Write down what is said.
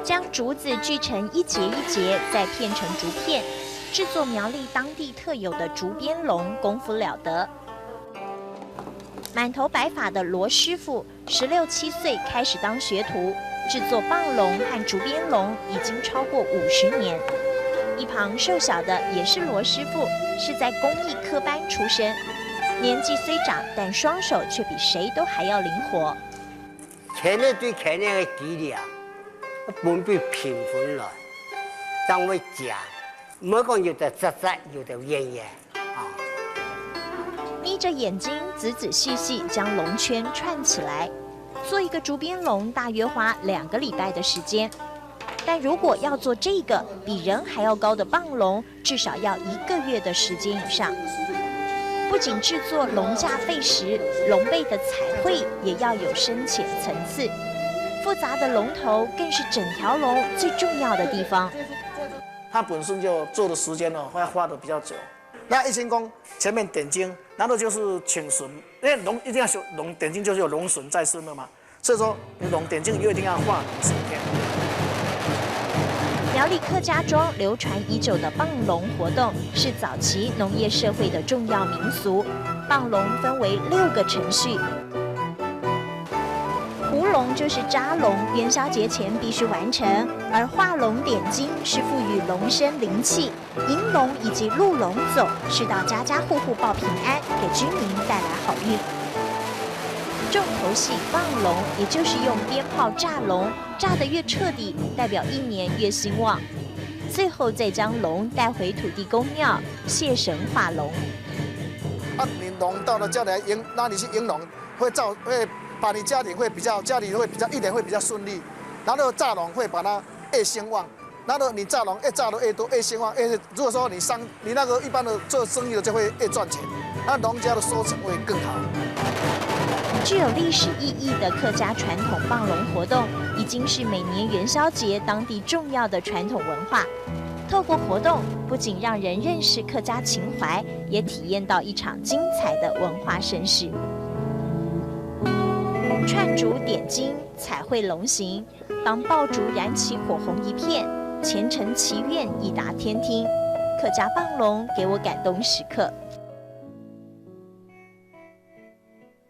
将竹子锯成一节一节，再片成竹片，制作苗栗当地特有的竹编笼，功夫了得。满头白发的罗师傅，16、17岁开始当学徒，制作棒笼和竹编笼已经超过50年。一旁瘦小的也是罗师傅，是在工艺科班出身，年纪虽长，但双手却比谁都还要灵活。前年对前年的技力啊，分别平分了，当为讲，没讲有的杂杂，有的圆圆啊。眯着眼睛，仔仔细细将笼圈串起来。做一个竹编笼大约花2个礼拜的时间，但如果要做这个比人还要高的棒笼，至少要1个月的时间以上。不仅制作笼架费时，笼背的彩绘也要有深浅层次。复杂的龙头更是整条龙最重要的地方。它本身就做的时间会花的比较久。那一心宫前面点睛，然后就是请神，因为龙一定要修龙点睛，就是有龙神在身的嘛，所以说你龙点睛又一定要画10天。苗栗客家中流传已久的棒笼活动，是早期农业社会的重要民俗。棒笼分为6个程序。糊笼就是扎笼，元宵节前必须完成；而画笼点睛是赋予笼身灵气，迎龙以及入笼走是到家家户户报平安，给居民带来好运。重头戏棒笼，也就是用鞭炮炸笼，炸得越彻底，代表1年越兴旺。最后再将龙带回土地公庙谢神化龙。你龙到了家里来迎，那你去迎龙，会把你家里会比较一年会比较顺利，然后炸龙会把它越兴旺，然后你炸龙越炸得越多越兴旺，如果说你那个一般的做生意的就会越赚钱，那农家的收成会更好。具有历史意义的客家传统棒笼活动，已经是每年元宵节当地重要的传统文化。透过活动，不仅让人认识客家情怀，也体验到一场精彩的文化盛事。串竹点睛，彩绘龙形，当爆竹燃起火红一片，虔诚祈愿一达天听。客家棒笼给我感动时刻。